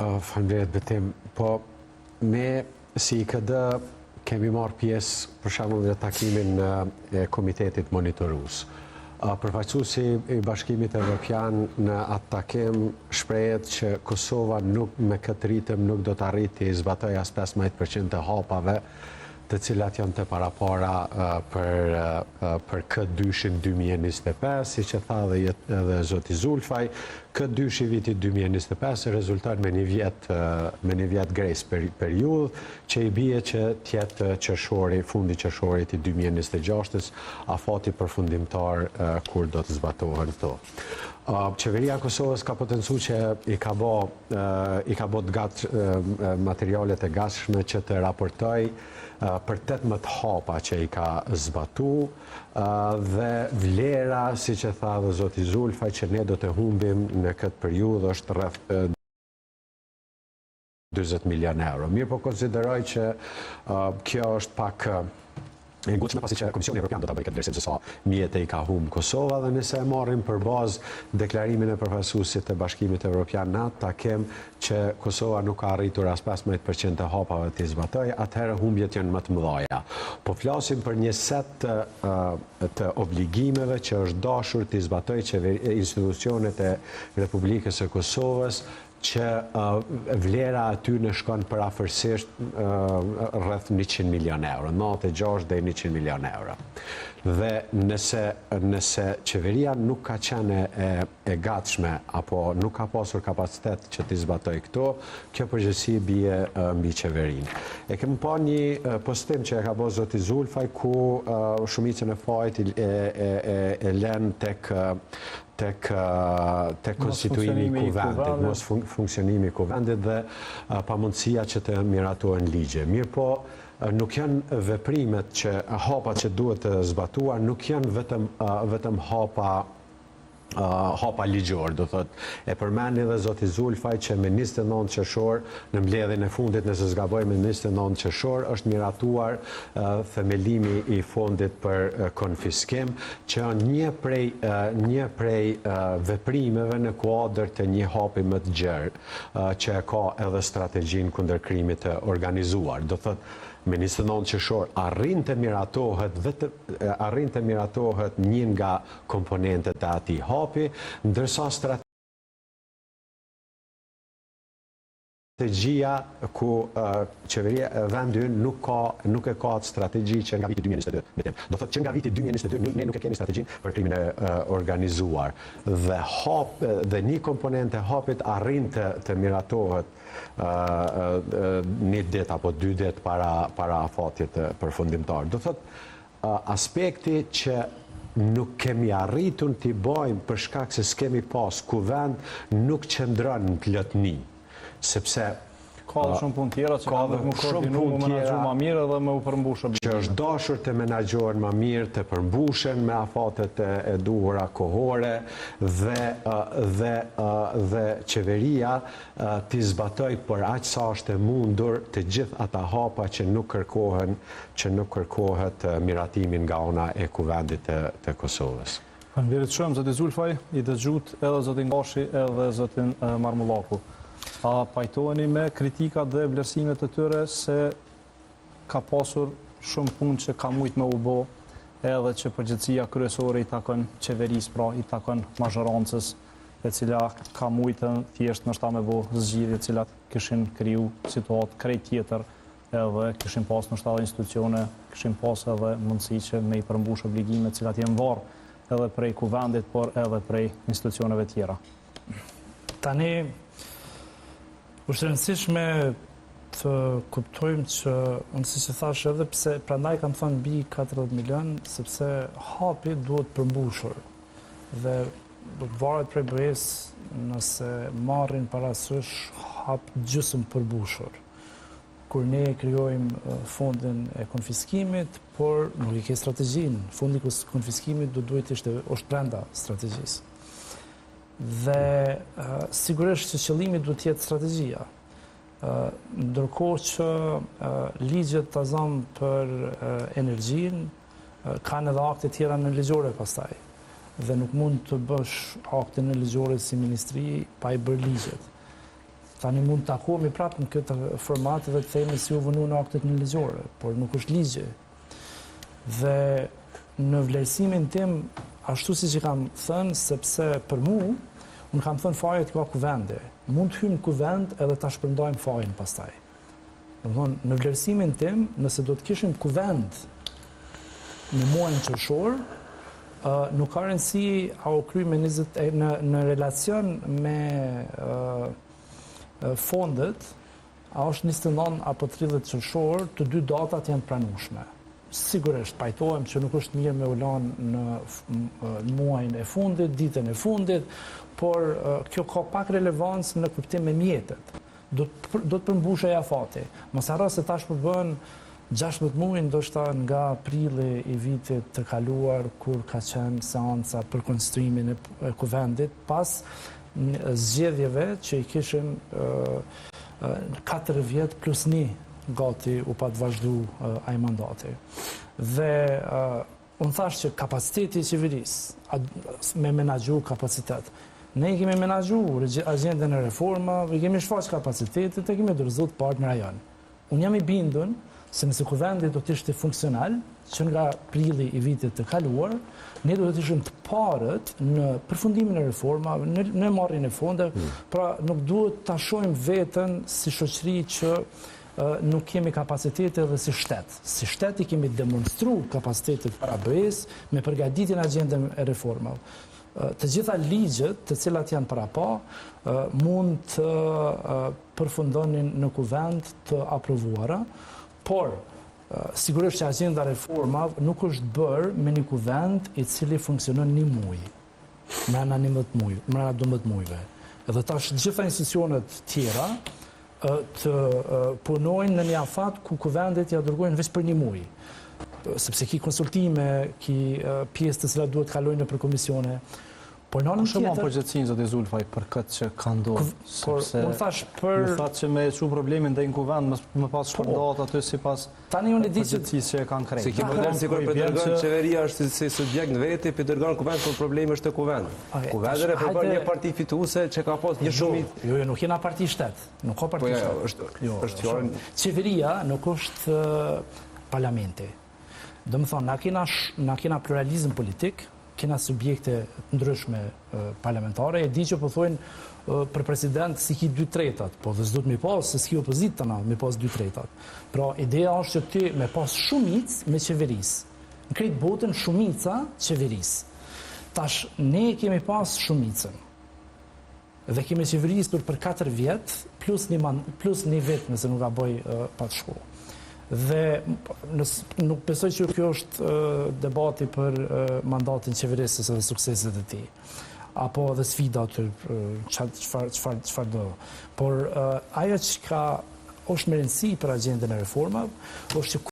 Faleminderit Betim. Po, me si IKD kemi marrë pjesë për shembull në takimin e Komitetit Monitorues. Përfaqësuesi i Bashkimit Evropian në atë takim shprehet që Kosova me këtë ritëm nuk do të arrijë zbatojë as 15% të hapave të cilat janë të parapara për këtë dyshin 2025, si që tha edhe zoti Zulfaj, këtë dyshi vitit 2025 rezulton me një vjet grace periudhë, që i bie që tjetë qershori, fundi qershorit i 2026, afati përfundimtar kur do të zbatohen këto. Qeveria e Kosovës ka potencu që i ka bë materialet e gatshme që të raportoj për 18 hapa që i ka zbatu dhe vlera, si që tha dhe zoti Zulfaj, që ne do të humbim në këtë periudhë është rreth 20 milion euro. Mirë po konsideroj që kjo është pak e ngutshme pasi që Komisioni Evropian do ta bëjë këtë vlerësim se sa mjete i ka humbë Kosova dhe nëse e marrim për bazë deklarimin e përfaqësuesit të Bashkimit Evropian në atë takim që Kosova nuk ka arritur as 15% të hapave të zbatojë, atëherë humbjet janë më të mëdha. Po flasim për një set të obligimeve që është dashur të zbatojë institucionet e Republikës së Kosovës, që vlera aty në shkon për afërsisht rreth 100 milion euro, 96 dhe 100 milion euro. Dhe nëse qeveria nuk ka qenë e gatshme apo nuk ka pasur kapacitet që t'i zbatoj këto, kjo përgjegjësi bie mbi qeverinë. E kemi pa një postim që e ka bërë zoti Zulfaj ku shumicën e fajit e lën tek konstituimi i kuvendit, mos funksionimi i kuvendit dhe pamundësia që të miratohen ligje. Mirë po, nuk janë veprimet që hapat që duhet të zbatuar, nuk janë vetëm hapa ligjor, do thot. E përmendi dhe zoti Zulfaj që me 29 qershor, në mbledhjen e fundit, nëse zgaboj me 29 qershor, është miratuar themelimi i fondit për konfiskim, që është një prej veprimeve në kuadër të një hapi më të gjerë, që ka edhe strategjinë kundër krimit të organizuar. Do thot, me 29 qershor arrin të miratohet një nga komponentet e atij hapi, ndërsa strategjia ku qeveria vendi nuk e ka atë strategji që nga viti 2022. Do thotë që nga viti 2022 ne nuk e kemi strategjinë për krimin e organizuar. Dhe një komponent e hapit arrin të miratohet një ditë apo 2 ditë para afatit përfundimtar. Do thotë aspekti që nuk kemi arritur t'i bëjmë për shkak se s'kemi pas kuvend nuk qëndron në plotni, sepse ka dhe shumë punë tjera që ka dhe më koordinu, më menaxhu ma mirë dhe më u përmbushë. Që është dashur të menaxhohen ma mirë, të përmbushen me afatet e duhura kohore dhe qeveria t'i zbatoj për aq sa është e mundur të gjithë ata hapa që nuk kërkohet miratimin nga ana e kuvendit të Kosovës. Faleminderit shumë zoti Zulfaj, i dëgjut edhe zotin Gashi edhe zotin Marmullaku. A pajtoheni me kritikat dhe vlerësimet të tyre se ka pasur shumë punë që ka mujt me u bë, edhe që përgjegjësia kryesore i takon qeverisë, pra i takon mazhorancës, e cila ka mujtën thjesht ndoshta me bë zgjidhje të cilat kishin kriju situatë krejt tjetër, edhe kishin pas ndoshta institucione, kishin pas edhe mundësi që me i përmbush obligimet të cilat janë varë edhe prej kuvendit, por edhe prej institucioneve tjera. Tani është rëndësishme të kuptojmë që, si që thash edhe pse, prandaj kam thënë mbi 40 milion, sepse hapi duhet përmbushur dhe varet prej BE-s nëse marrin parasysh hap gjysmë përmbushur. Kur ne krijojmë fondin e konfiskimit, por nuk i ke strategjinë. Fondi i konfiskimit duhet është brenda strategjisë. Dhe sigurisht që qëllimi duhet të jetë strategjia. Ndërkohë që ligjet të zanë për energjinë kanë edhe akte tjera në ligjore pastaj. Dhe nuk mund të bësh akte në ligjore si ministri pa i bërë ligjet. Tani mund të takohemi prapë në këtë format dhe të themi si u vënu në aktet ligjore, por nuk është ligje. Dhe në vlerësimin tim, ashtu si që kam thënë, sepse për mu, unë kam thënë fajet ka kuvende. Mund të hymë kuvend edhe të shpërndajmë fajen pastaj. Në vlerësimin tim, nëse do të kishim kuvend në muajin qershor, nuk ka rëndësi a u kry me në relacion me fondet, a është 29 apo 30 qershor, të dy datat janë pranueshme. Sigurisht, pajtohem që nuk është mirë me u lanë në muajin e fundit, ditën e fundit, por kjo ka pak relevancë në kuptim me mjetet. Do të përmbushe afati. Mos harro se tash po bën 16 muaj ndoshta nga prilli i vitit të kaluar kur ka qenë seanca për konstruimin e kuvendit pas zgjedhjeve që i kishim 4 vjet plus 1 gati u pa të vazhdu ai mandati. Dhe unë thash që kapaciteti i qeverisë me menaxhu kapacitet. Ne i kemi menaxhu agjendën e reformave, i kemi shfaq kapacitetet e kemi dorëzuar partë në rajon. Unë jam i bindur se nëse kuvendi do të ishte funksional, që nga prilli i vitit të kaluar, ne do të ishim të parët në përfundimin e reformave, në marrjen e fondeve, pra nuk duhet ta shohim veten si shoqëri që nuk kemi kapacitete dhe si shtet. Si shtet i kemi demonstru kapacitetet para BE-s me përgatitjen e agjendën e reformave. Të gjitha ligjet të cilat janë para pa mund të përfundonin në kuvend të aprovuara, por sigurisht që agjenda reformave nuk është bërë me një kuvend i cili funksionon një muaj, mrena 12 muajve. Edhe tash gjitha institucionet tjera të punojnë në një afat ku kuvendet ja dërgojnë veç për një muaj. Sepse ki konsultime, ki pjesë të cilat duhet kalojnë për komisione. Por në anën tjetër... Shumë përgjithësinë, zotë Zulfaj, për këtë që ka ndodhur. Unë thash për... Më thatë që me çu problemin dhe në kuvend, më pas shpërndat aty si pas përgjithësisë që e kanë krejt. Se ki modern si kur për dërgën qeveria është si subjekt në veti, për dërgën kuvend, për problemi është të kuvend. Kuvendër e përbër një parti fituese që ka pas një shumit... Jo, nuk jena parti shtet. Nuk ka parti shtet. Qeveria nuk është parlamenti. Do më thonë, na kena pluralizm politik, kena subjekte ndryshme parlamentare, e di që po thojnë për president si ki 2/3, po dhe s'do të mi pas, se s'ki opozit të na, mi pas 2/3. Pra, ideja është që ty me pas shumic me qeveris. Në krejt botën shumica qeveris. Tash, ne kemi pas shumicën. Dhe kemi qeverisur për 4 vjet, plus një vit nëse nuk ka boj pa të shku. Dhe nuk besoj që kjo është debati për mandatin qeverisës dhe sukseset e tij, apo dhe sfida të çfarë do. Por ajo që ka është me rëndësi për agjendën e reformave, është që